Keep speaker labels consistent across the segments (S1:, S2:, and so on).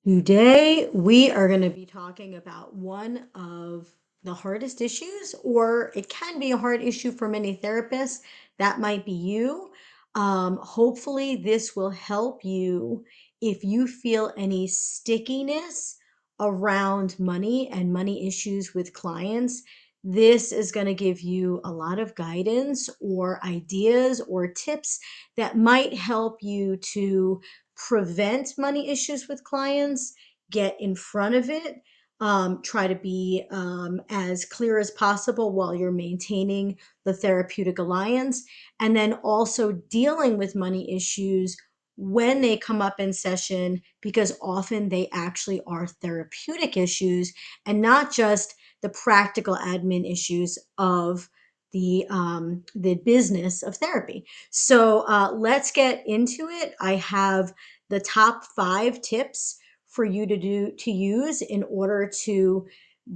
S1: Today, we are going to be talking about one of the hardest issues, or it can be a hard issue for many therapists. That might be you. Hopefully, this will help you if you feel any stickiness around money and money issues with clients. This is going to give you a lot of guidance or ideas or tips that might help you to prevent money issues with clients, get in front of it, try to be as clear as possible while you're maintaining the therapeutic alliance, and then also dealing with money issues when they come up in session, because often they actually are therapeutic issues and not just the practical admin issues of the business of therapy. So let's get into it. I have the top 5 tips for you to use in order to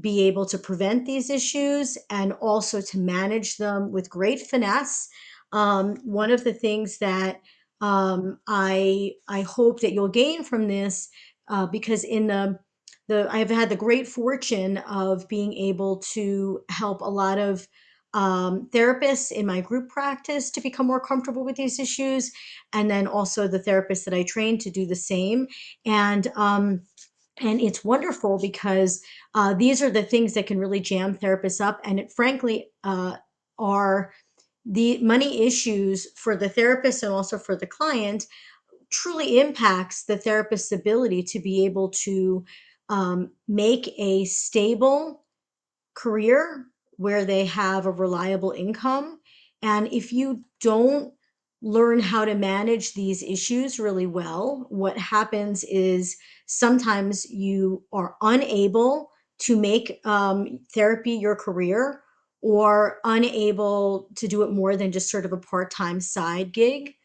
S1: be able to prevent these issues and also to manage them with great finesse. One of the things that I hope that you'll gain from this, because in the I've had the great fortune of being able to help a lot of therapists in my group practice to become more comfortable with these issues, and then also the therapists that I train to do the same. And it's wonderful because these are the things that can really jam therapists up, and it frankly are the money issues for the therapist and also for the client truly impacts the therapist's ability to be able to make a stable career where they have a reliable income. And if you don't learn how to manage these issues really well, what happens is sometimes you are unable to make therapy your career, or unable to do it more than just sort of a part time side gig,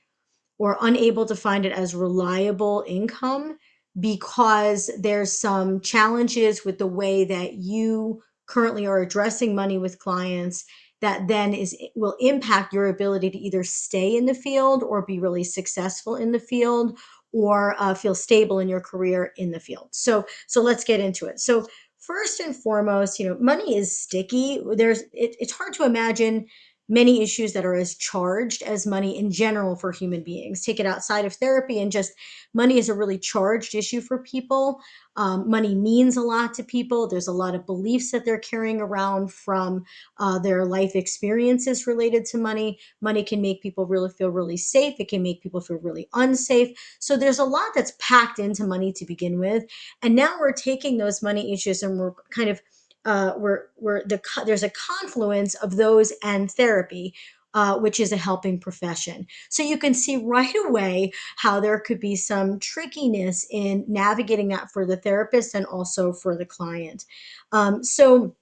S1: or unable to find it as reliable income because there's some challenges with the way that you currently are addressing money with clients that then is will impact your ability to either stay in the field or be really successful in the field, or feel stable in your career in the field. So let's get into it. So first and foremost, money is sticky. It's hard to imagine many issues that are as charged as money in general for human beings. Take it outside of therapy, and just money is a really charged issue for people. Money means a lot to people. There's a lot of beliefs that they're carrying around from their life experiences related to money. Money can make people really feel really safe. It can make people feel really unsafe. So there's a lot that's packed into money to begin with. And now we're taking those money issues and we're kind of there's a confluence of those and therapy, which is a helping profession. So you can see right away how there could be some trickiness in navigating that for the therapist and also for the client. So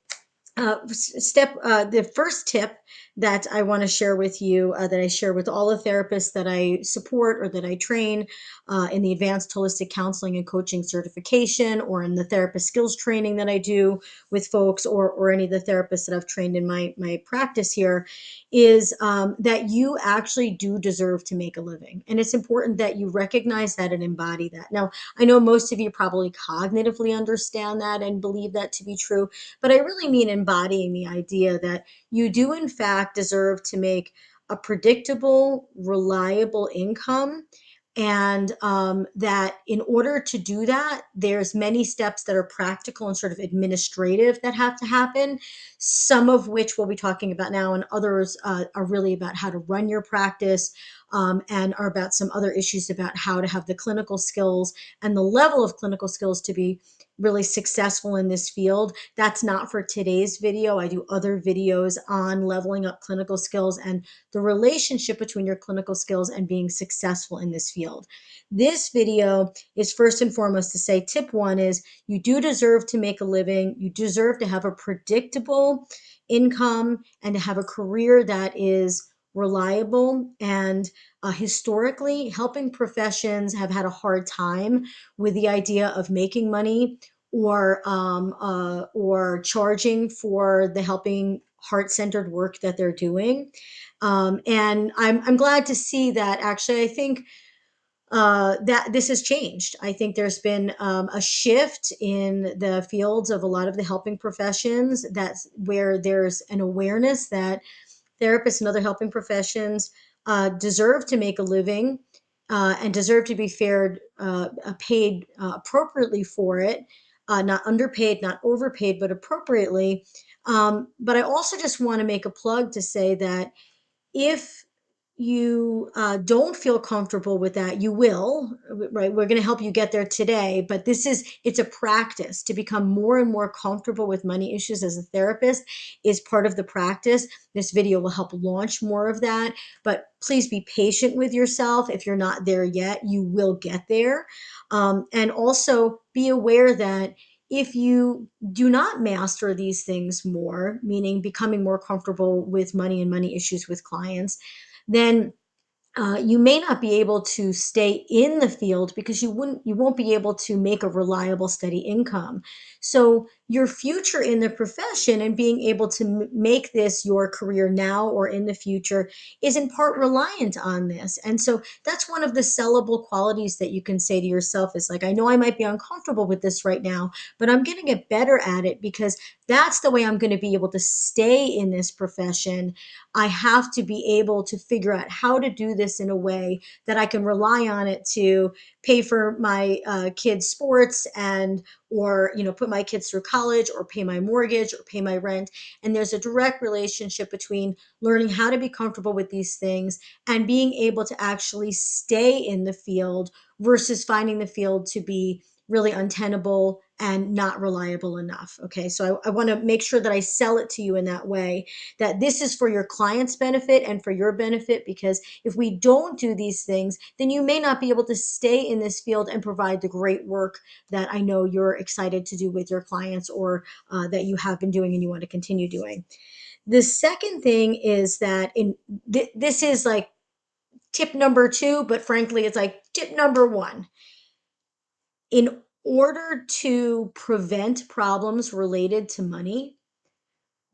S1: the first tip that I want to share with you, that I share with all the therapists that I support or that I train in the advanced holistic counseling and coaching certification, or in the therapist skills training that I do with folks, or any of the therapists that I've trained in my practice here, is that you actually do deserve to make a living. And it's important that you recognize that and embody that. Now, I know most of you probably cognitively understand that and believe that to be true, but I really mean embodying the idea that you do, in fact, deserve to make a predictable, reliable income. And that in order to do that, there's many steps that are practical and sort of administrative that have to happen, some of which we'll be talking about now, and others are really about how to run your practice, and are about some other issues about how to have the clinical skills and the level of clinical skills to be really successful in this field. That's not for today's video. I do other videos on leveling up clinical skills and the relationship between your clinical skills and being successful in this field. This video is first and foremost to say tip 1 is you do deserve to make a living. You deserve to have a predictable income and to have a career that is reliable. And historically, helping professions have had a hard time with the idea of making money, or charging for the helping heart-centered work that they're doing. And I'm glad to see that. Actually, I think that this has changed. I think there's been a shift in the fields of a lot of the helping professions. That's where there's an awareness that therapists and other helping professions deserve to make a living and deserve to be paid appropriately for it, not underpaid, not overpaid, but appropriately. But I also just want to make a plug to say that if you don't feel comfortable with that, you will, right? We're going to help you get there today, but it's a practice to become more and more comfortable with money issues as a therapist is part of the practice. This video will help launch more of that, but please be patient with yourself. If you're not there yet, you will get there. And also be aware that if you do not master these things more, meaning becoming more comfortable with money and money issues with clients, then you may not be able to stay in the field because you won't be able to make a reliable steady income. So your future in the profession and being able to make this your career now or in the future is in part reliant on this. And so that's one of the sellable qualities that you can say to yourself is like, I know I might be uncomfortable with this right now, but I'm going to get better at it because that's the way I'm going to be able to stay in this profession. I have to be able to figure out how to do this in a way that I can rely on it to pay for my kids' sports and or put my kids through college or pay my mortgage or pay my rent. And there's a direct relationship between learning how to be comfortable with these things and being able to actually stay in the field versus finding the field to be really untenable and not reliable enough. Okay, so I want to make sure that I sell it to you in that way, that this is for your client's benefit and for your benefit, because if we don't do these things, then you may not be able to stay in this field and provide the great work that I know you're excited to do with your clients or that you have been doing and you want to continue doing. The second thing is that this is like tip number two, but frankly, it's like tip number one. In order to prevent problems related to money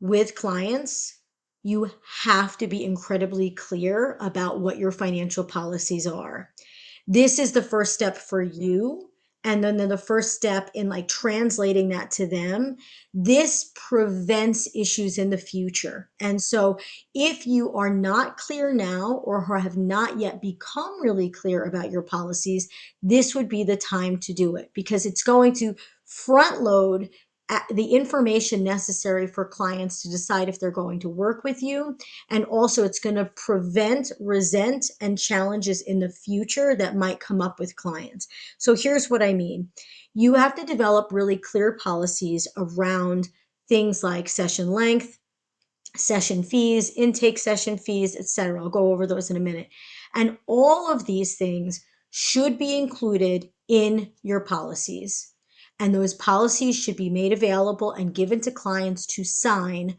S1: with clients, you have to be incredibly clear about what your financial policies are. This is the first step for you. And then the first step in like translating that to them, this prevents issues in the future. And so if you are not clear now or have not yet become really clear about your policies, this would be the time to do it because it's going to front load the information necessary for clients to decide if they're going to work with you. And also it's going to prevent resent and challenges in the future that might come up with clients. So here's what I mean. You have to develop really clear policies around things like session length, session fees, intake session fees, etc. I'll go over those in a minute. And all of these things should be included in your policies. And those policies should be made available and given to clients to sign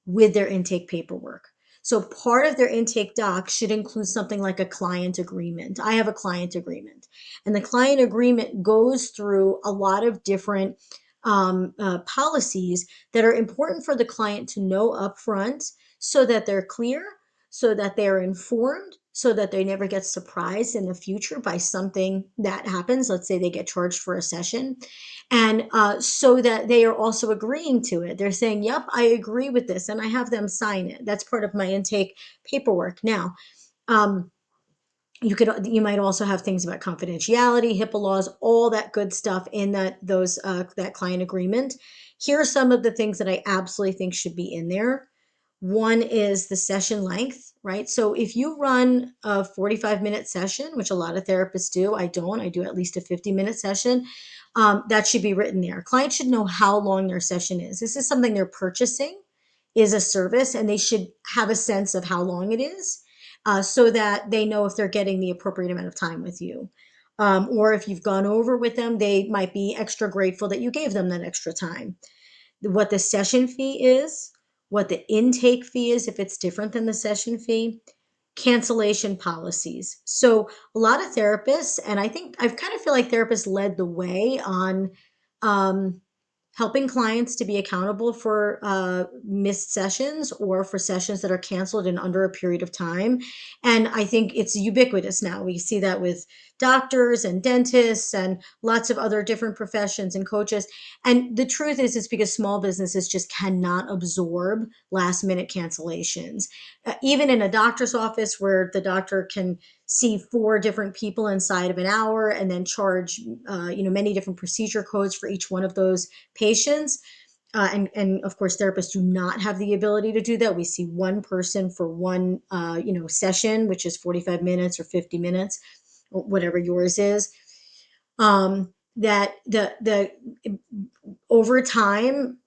S1: with their intake paperwork. So part of their intake doc should include something like a client agreement. I have a client agreement, and the client agreement goes through a lot of different policies that are important for the client to know upfront so that they're clear, so that they're informed, so that they never get surprised in the future by something that happens. Let's say they get charged for a session. And so that they are also agreeing to it. They're saying, yep, I agree with this. And I have them sign it. That's part of my intake paperwork. Now, um, you might also have things about confidentiality, HIPAA laws, all that good stuff in that client agreement. Here are some of the things that I absolutely think should be in there. One is the session length, right? So if you run a 45-minute session, which a lot of therapists do, I don't, I do at least a 50-minute session, that should be written there. Clients should know how long their session is. This is something they're purchasing, is a service, and they should have a sense of how long it is so that they know if they're getting the appropriate amount of time with you. Or if you've gone over with them, they might be extra grateful that you gave them that extra time. What the session fee is, what the intake fee is, if it's different than the session fee, cancellation policies. So a lot of therapists, and I think I kind of feel like therapists led the way on um, helping clients to be accountable for missed sessions or for sessions that are canceled in under a period of time. And I think it's ubiquitous now. We see that with doctors and dentists and lots of other different professions and coaches. And the truth is, it's because small businesses just cannot absorb last minute cancellations. Even in a doctor's office where the doctor can see four different people inside of an hour and then charge many different procedure codes for each one of those patients, and of course therapists do not have the ability to do that. We see one person for one session, which is 45 minutes or 50 minutes or whatever yours is. That the over time,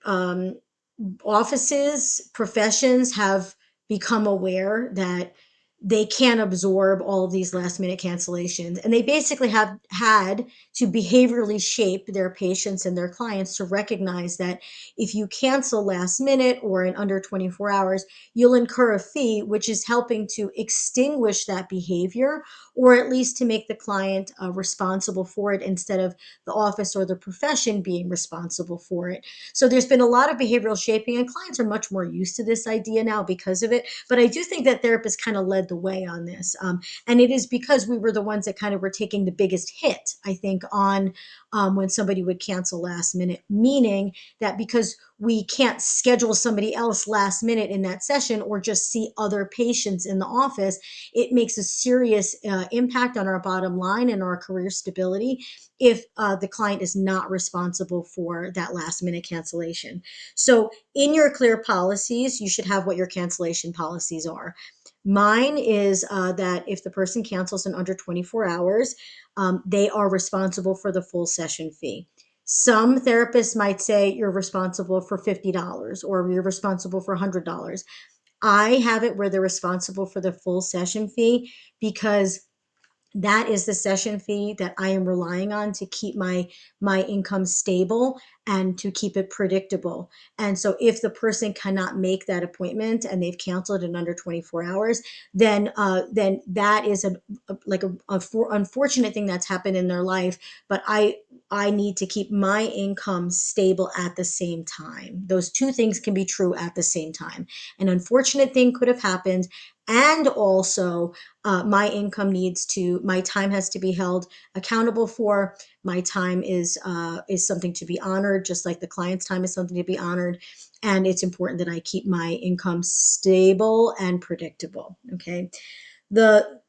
S1: offices, professions have become aware that they can't absorb all of these last minute cancellations. And they basically have had to behaviorally shape their patients and their clients to recognize that if you cancel last minute or in under 24 hours, you'll incur a fee, which is helping to extinguish that behavior, or at least to make the client responsible for it instead of the office or the profession being responsible for it. So there's been a lot of behavioral shaping, and clients are much more used to this idea now because of it. But I do think that therapists kind of led the way on this. And it is because we were the ones that kind of were taking the biggest hit, I think, on when somebody would cancel last minute, meaning that because we can't schedule somebody else last minute in that session or just see other patients in the office, it makes a serious impact on our bottom line and our career stability if the client is not responsible for that last minute cancellation. So in your clear policies, you should have what your cancellation policies are. Mine is that if the person cancels in under 24 hours, they are responsible for the full session fee. Some therapists might say you're responsible for $50 or you're responsible for $100. I have it where they're responsible for the full session fee because that is the session fee that I am relying on to keep my income stable and to keep it predictable. And so if the person cannot make that appointment and they've canceled in under 24 hours, then that is a unfortunate thing that's happened in their life. But I need to keep my income stable at the same time. Those two things can be true at the same time. An unfortunate thing could have happened, and also my time has to be held accountable for. My time is something to be honored, just like the client's time is something to be honored. And it's important that I keep my income stable and predictable. Okay. The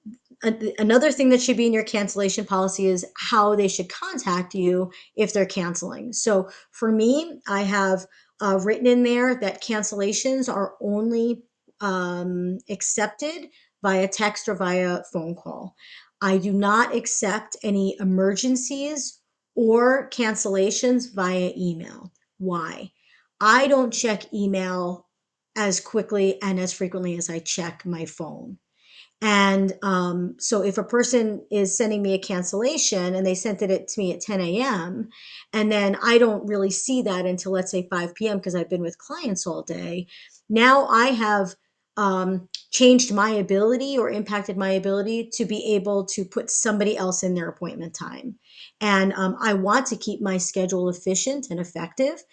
S1: Another thing that should be in your cancellation policy is how they should contact you if they're canceling. So for me, I have written in there that cancellations are only accepted via text or via phone call. I do not accept any emergencies or cancellations via email. Why? I don't check email as quickly and as frequently as I check my phone. And so if a person is sending me a cancellation and they sent it to me at 10 a.m., and then I don't really see that until, let's say, 5 p.m. because I've been with clients all day, now I have changed my ability or impacted my ability to be able to put somebody else in their appointment time. And I want to keep my schedule efficient and effective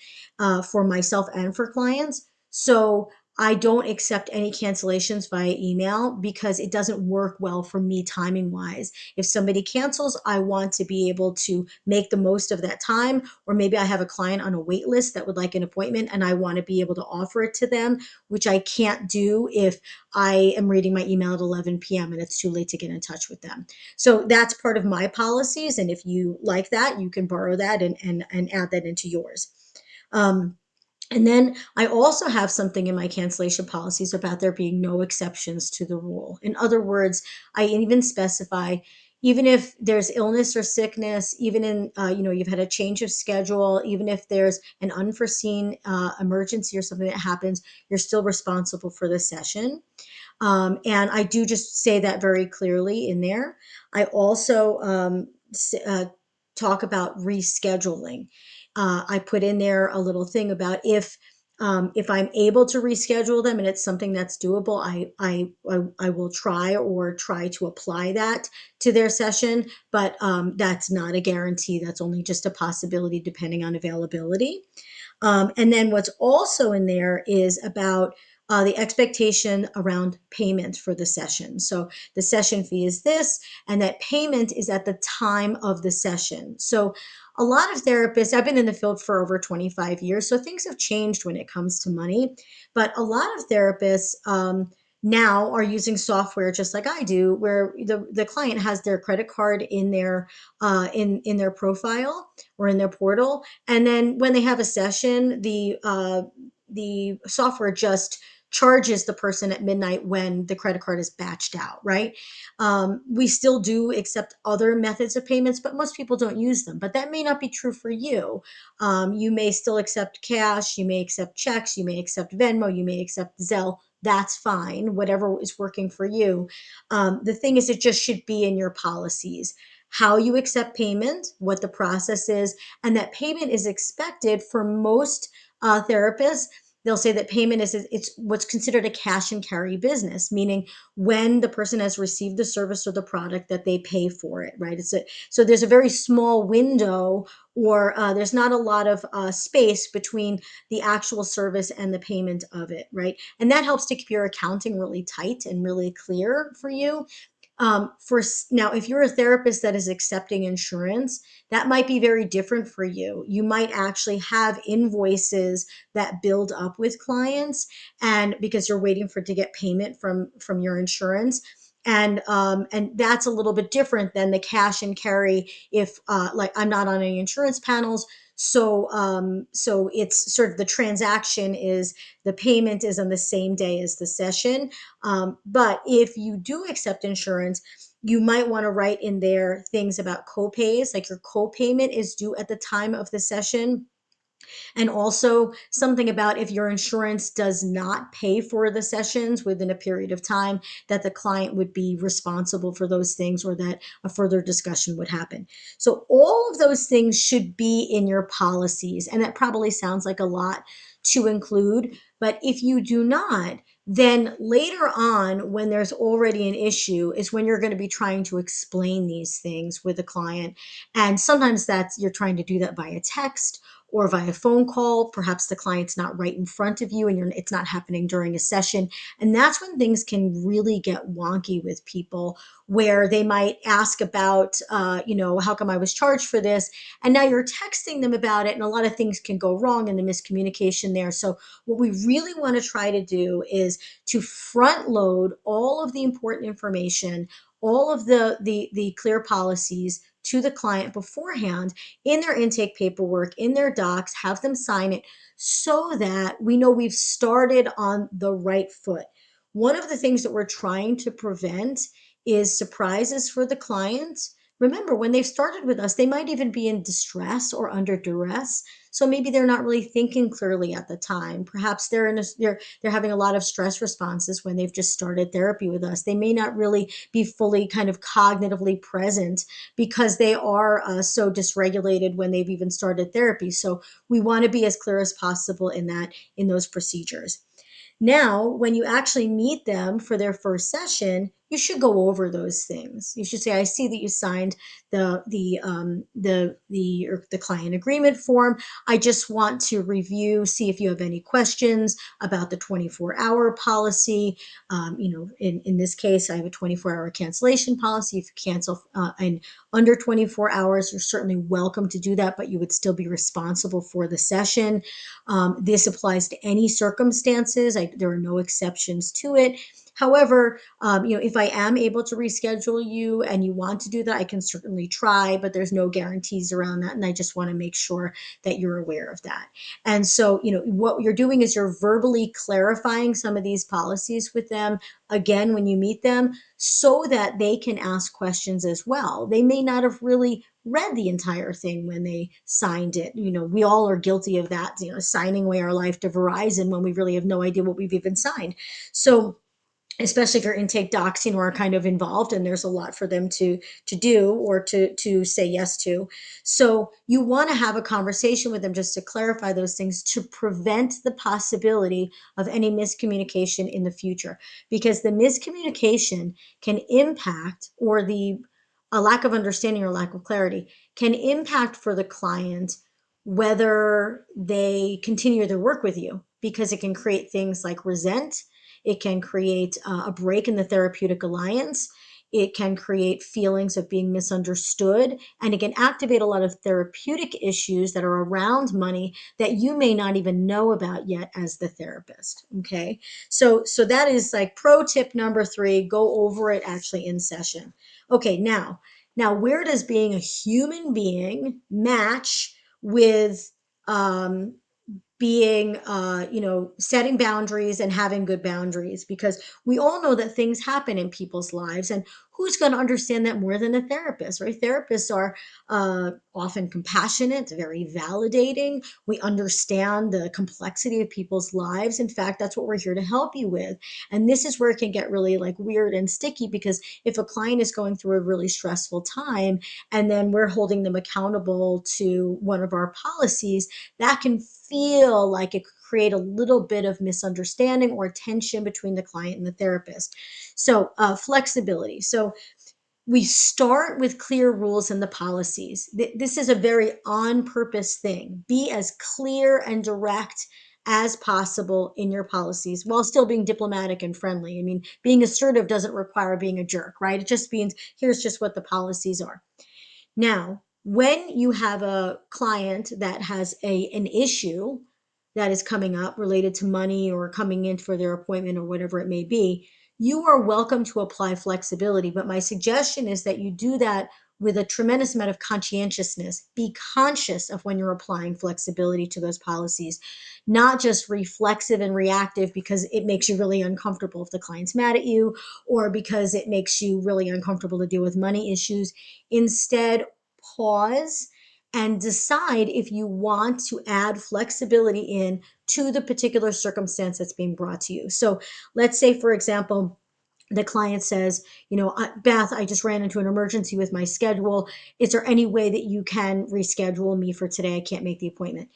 S1: for myself and for clients. So I don't accept any cancellations via email because it doesn't work well for me timing wise. If somebody cancels, I want to be able to make the most of that time. Or maybe I have a client on a wait list that would like an appointment and I want to be able to offer it to them, which I can't do if I am reading my email at 11 p.m. and it's too late to get in touch with them. So that's part of my policies. And if you like that, you can borrow that and add that into yours. And then I also have something in my cancellation policies about there being no exceptions to the rule. In other words, I even specify, even if there's illness or sickness, even in, you've had a change of schedule, even if there's an unforeseen emergency or something that happens, you're still responsible for the session. And I do just say that very clearly in there. I also talk about rescheduling. I put in there a little thing about if If I'm able to reschedule them and it's something that's doable, I will try or try to apply that to their session. But that's not a guarantee. That's only just a possibility depending on availability. And then what's also in there is about the expectation around payment for the session. So the session fee is this, and that payment is at the time of the session. So a lot of therapists, I've been in the field for over 25 years, so things have changed when it comes to money. But a lot of therapists now are using software just like I do, where the client has their credit card in their in their profile or in their portal, and then when they have a session, the software just charges the person at midnight when the credit card is batched out, right? We still do accept other methods of payments, but most people don't use them. But that may not be true for you. You may still accept cash, you may accept checks, you may accept Venmo, you may accept Zelle. That's fine, whatever is working for you. The thing is, it just should be in your policies how you accept payment, what the process is, and that payment is expected for most therapists. They'll say that payment is it's what's considered a cash and carry business, meaning when the person has received the service or the product that they pay for it, right? So there's a very small window, or there's not a lot of space between the actual service and the payment of it, right? And that helps to keep your accounting really tight and really clear for you. Now, if you're a therapist that is accepting insurance, that might be very different for you. You might actually have invoices that build up with clients, and because you're waiting for to get payment from your insurance. And that's a little bit different than the cash and carry. If like I'm not on any insurance panels, so it's sort of the transaction is the payment is on the same day as the session. But if you do accept insurance, you might want to write in there things about copays, like your copayment is due at the time of the session, and also something about if your insurance does not pay for the sessions within a period of time, that the client would be responsible for those things, or that a further discussion would happen. So all of those things should be in your policies. And that probably sounds like a lot to include, but if you do not, then later on, when there's already an issue, is when you're going to be trying to explain these things with a client. And sometimes that's you're trying to do that via text or via phone call. Perhaps the client's not right in front of you, and it's not happening during a session. And that's when things can really get wonky with people, where they might ask about, how come I was charged for this? And now you're texting them about it, and a lot of things can go wrong in the miscommunication there. So what we really want to try to do is to front load all of the important information, all of the clear policies to the client beforehand in their intake paperwork, in their docs, have them sign it so that we know we've started on the right foot. One of the things that we're trying to prevent is surprises for the clients. Remember, when they've started with us, they might even be in distress or under duress. So maybe they're not really thinking clearly at the time. Perhaps they're having a lot of stress responses when they've just started therapy with us. They may not really be fully kind of cognitively present because they are so dysregulated when they've even started therapy. So we want to be as clear as possible in those procedures. Now, when you actually meet them for their first session, you should go over those things. You should say, "I see that you signed the client agreement form. I just want to review, see if you have any questions about the 24-hour policy. In this case, I have a 24-hour cancellation policy. If you cancel in under 24 hours, you're certainly welcome to do that, but you would still be responsible for the session. This applies to any circumstances. There are no exceptions to it. However, if I am able to reschedule you and you want to do that, I can certainly try, but there's no guarantees around that. And I just want to make sure that you're aware of that. And so, what you're doing is you're verbally clarifying some of these policies with them again when you meet them, so that they can ask questions as well. They may not have really read the entire thing when they signed it. We all are guilty of that, signing away our life to Verizon when we really have no idea what we've even signed. So especially if your intake docs, are kind of involved and there's a lot for them to do or to say yes to. So you want to have a conversation with them just to clarify those things to prevent the possibility of any miscommunication in the future, because the miscommunication can impact, or the a lack of understanding or lack of clarity can impact for the client whether they continue their work with you, because it can create things like resent. It can create a break in the therapeutic alliance. It can create feelings of being misunderstood, and it can activate a lot of therapeutic issues that are around money that you may not even know about yet as the therapist. Okay. So that is like pro tip number 3, go over it actually in session. Okay. Now where does being a human being match with um, being setting boundaries and having good boundaries? Because we all know that things happen in people's lives, and who's going to understand that more than a therapist, right? Therapists are often compassionate, very validating. We understand the complexity of people's lives. In fact, that's what we're here to help you with. And this is where it can get really like weird and sticky, because if a client is going through a really stressful time and then we're holding them accountable to one of our policies, that can feel like it could create a little bit of misunderstanding or tension between the client and the therapist. So, flexibility. So, we start with clear rules in the policies. This is a very on purpose thing. Be as clear and direct as possible in your policies while still being diplomatic and friendly. I mean, being assertive doesn't require being a jerk, right? It just means here's just what the policies are. Now, when you have a client that has an issue that is coming up related to money or coming in for their appointment or whatever it may be, you are welcome to apply flexibility. But my suggestion is that you do that with a tremendous amount of conscientiousness. Be conscious of when you're applying flexibility to those policies, not just reflexive and reactive because it makes you really uncomfortable if the client's mad at you, or because it makes you really uncomfortable to deal with money issues. Instead, pause and decide if you want to add flexibility in to the particular circumstance that's being brought to you. So let's say, for example, the client says, Beth, I just ran into an emergency with my schedule. Is there any way that you can reschedule me for today? I can't make the appointment.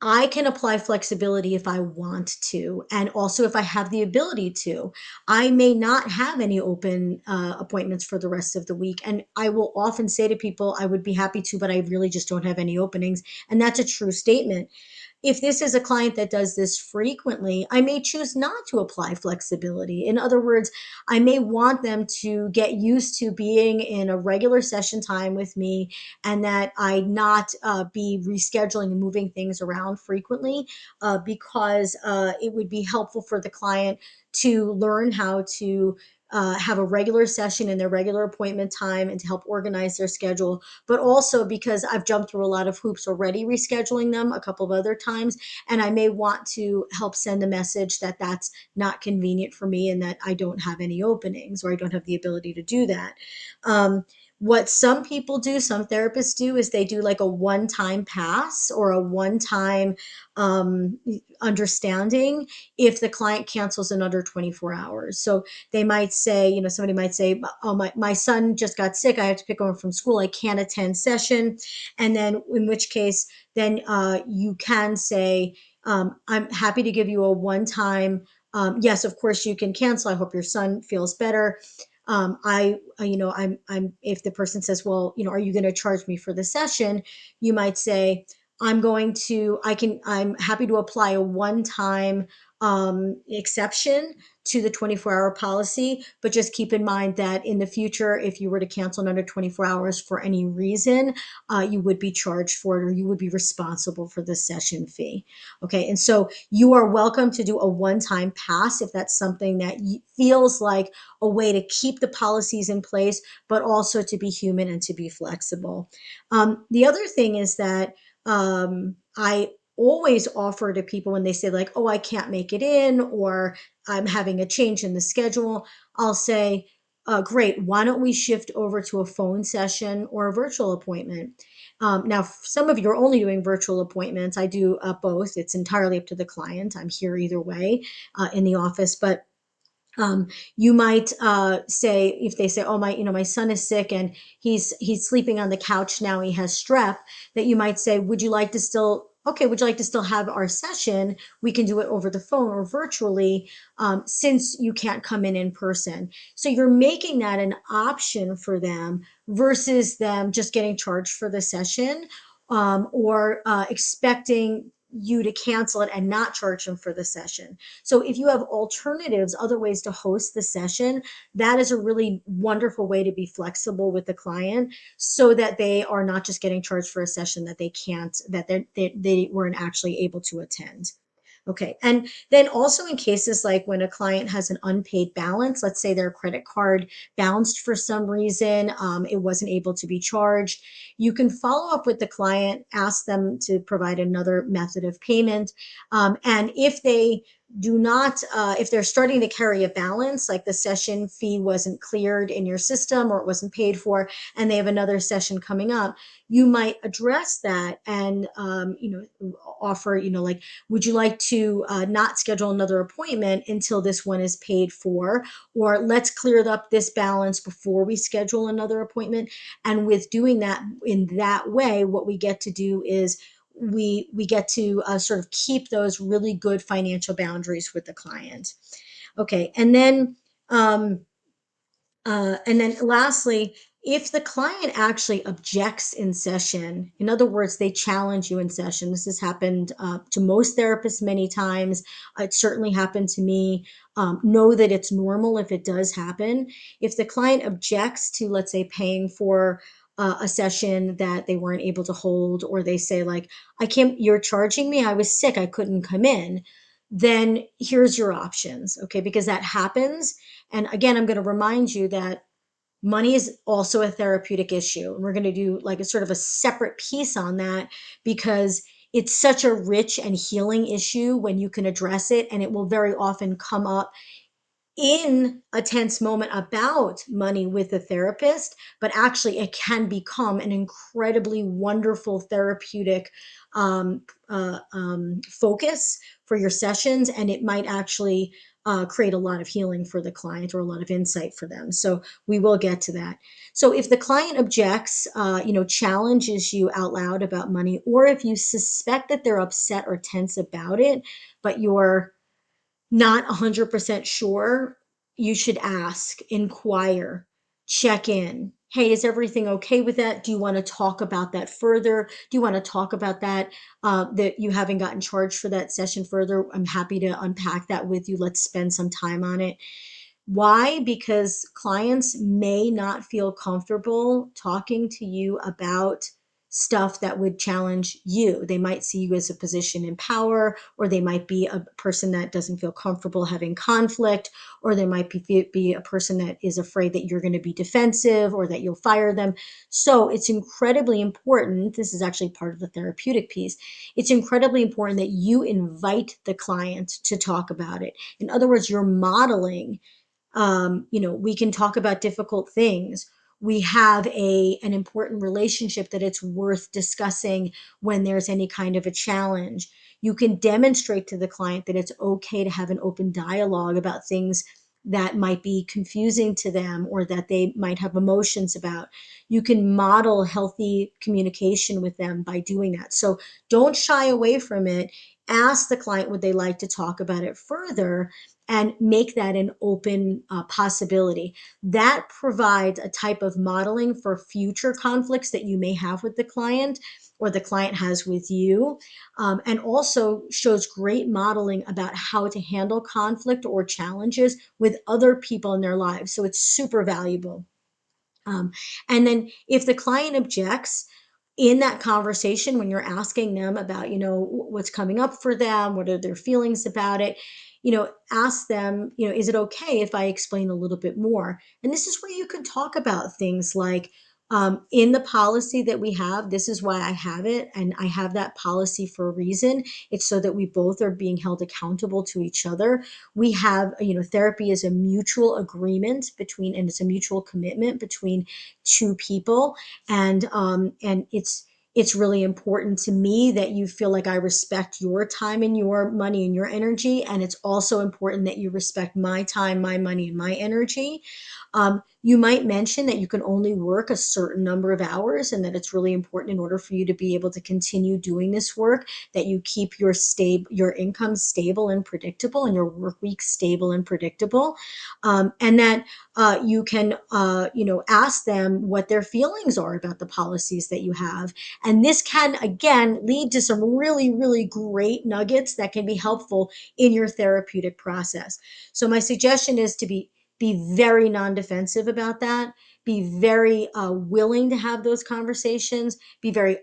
S1: I can apply flexibility if I want to, and also if I have the ability to. I may not have any open appointments for the rest of the week. And I will often say to people, I would be happy to, but I really just don't have any openings. And that's a true statement. If this is a client that does this frequently, I may choose not to apply flexibility. In other words, I may want them to get used to being in a regular session time with me, and that I not be rescheduling and moving things around frequently, because it would be helpful for the client to learn how to have a regular session in their regular appointment time and to help organize their schedule. But also because I've jumped through a lot of hoops already rescheduling them a couple of other times, and I may want to help send a message that that's not convenient for me and that I don't have any openings or I don't have the ability to do that. What some people do, some therapists do, is they do like a one time pass or a one time um, understanding if the client cancels in under 24 hours. So they might say, somebody might say, oh, my son just got sick. I have to pick him up from school. I can't attend session. And then in which case, then you can say, I'm happy to give you a one time. Yes, of course you can cancel. I hope your son feels better. If the person says, well, are you going to charge me for the session? You might say, I'm happy to apply a one time exception to the 24-hour policy, but just keep in mind that in the future, if you were to cancel in under 24 hours for any reason, you would be charged for it, or you would be responsible for the session fee. Okay. And so you are welcome to do a one-time pass if that's something that feels like a way to keep the policies in place, but also to be human and to be flexible. The other thing is that I always offer to people when they say like, oh, I can't make it in, or I'm having a change in the schedule, I'll say, great, why don't we shift over to a phone session or a virtual appointment? Now, some of you are only doing virtual appointments. I do both. It's entirely up to the client. I'm here either way in the office, but You might say, if they say, "Oh, my son is sick and he's sleeping on the couch now. He has strep." That you might say, "Would you like to still?" Okay, would you like to still have our session? We can do it over the phone or virtually, since you can't come in person. So you're making that an option for them versus them just getting charged for the session, or expecting you to cancel it and not charge them for the session. So if you have alternatives, other ways to host the session, that is a really wonderful way to be flexible with the client so that they are not just getting charged for a session that they can't, that they weren't actually able to attend. Okay. And then also in cases like when a client has an unpaid balance, let's say their credit card bounced for some reason, it wasn't able to be charged, you can follow up with the client, ask them to provide another method of payment. And if they do not, if they're starting to carry a balance, like the session fee wasn't cleared in your system or it wasn't paid for, and they have another session coming up, you might address that and, offer, like, would you like to not schedule another appointment until this one is paid for? Or let's clear up this balance before we schedule another appointment. And with doing that in that way, what we get to do is we get to sort of keep those really good financial boundaries with the client. Okay, and then lastly, if the client actually objects in session, in other words, they challenge you in session, this has happened to most therapists many times. It certainly happened to me. Know that it's normal if it does happen. If the client objects to, let's say, paying for a session that they weren't able to hold, or they say, like, I can't, you're charging me, I was sick, I couldn't come in, then here's your options, okay? Because that happens. And again, I'm going to remind you that money is also a therapeutic issue. And we're going to do like a sort of a separate piece on that because it's such a rich and healing issue when you can address it. And it will very often come up in a tense moment about money with a therapist, but actually it can become an incredibly wonderful therapeutic focus for your sessions, and it might actually create a lot of healing for the client or a lot of insight for them. So we will get to that. So if the client objects, challenges you out loud about money, or if you suspect that they're upset or tense about it, but you're not 100% sure, you should ask, inquire, check in. Hey, is everything okay with that? Do you want to talk about that further? Do you want to talk about that, that you haven't gotten charged for that session further? I'm happy to unpack that with you. Let's spend some time on it. Why? Because clients may not feel comfortable talking to you about stuff that would challenge you. They might see you as a position in power, or they might be a person that doesn't feel comfortable having conflict, or they might be a person that is afraid that you're going to be defensive or that you'll fire them. So it's incredibly important. This is actually part of the therapeutic piece. It's incredibly important that you invite the client to talk about it. In other words, you're modeling, we can talk about difficult things. We have an important relationship that it's worth discussing when there's any kind of a challenge. You can demonstrate to the client that it's okay to have an open dialogue about things that might be confusing to them or that they might have emotions about. You can model healthy communication with them by doing that. So don't shy away from it. Ask the client, would they like to talk about it further, and make that an open possibility. That provides a type of modeling for future conflicts that you may have with the client or the client has with you, and also shows great modeling about how to handle conflict or challenges with other people in their lives. So it's super valuable. Um, and then if the client objects in that conversation, when you're asking them about, what's coming up for them, what are their feelings about it, ask them, is it okay if I explain a little bit more? And this is where you can talk about things like, in the policy that we have, this is why I have it. And I have that policy for a reason. It's so that we both are being held accountable to each other. We have, therapy is a mutual agreement and it's a mutual commitment between two people. And it's it's really important to me that you feel like I respect your time and your money and your energy. And it's also important that you respect my time, my money, and my energy. You might mention that you can only work a certain number of hours and that it's really important in order for you to be able to continue doing this work, that you keep your income stable and predictable and your work week stable and predictable. And that you can, ask them what their feelings are about the policies that you have. And this can, again, lead to some really, really great nuggets that can be helpful in your therapeutic process. So my suggestion is to be very non-defensive about that, be very willing to have those conversations, be very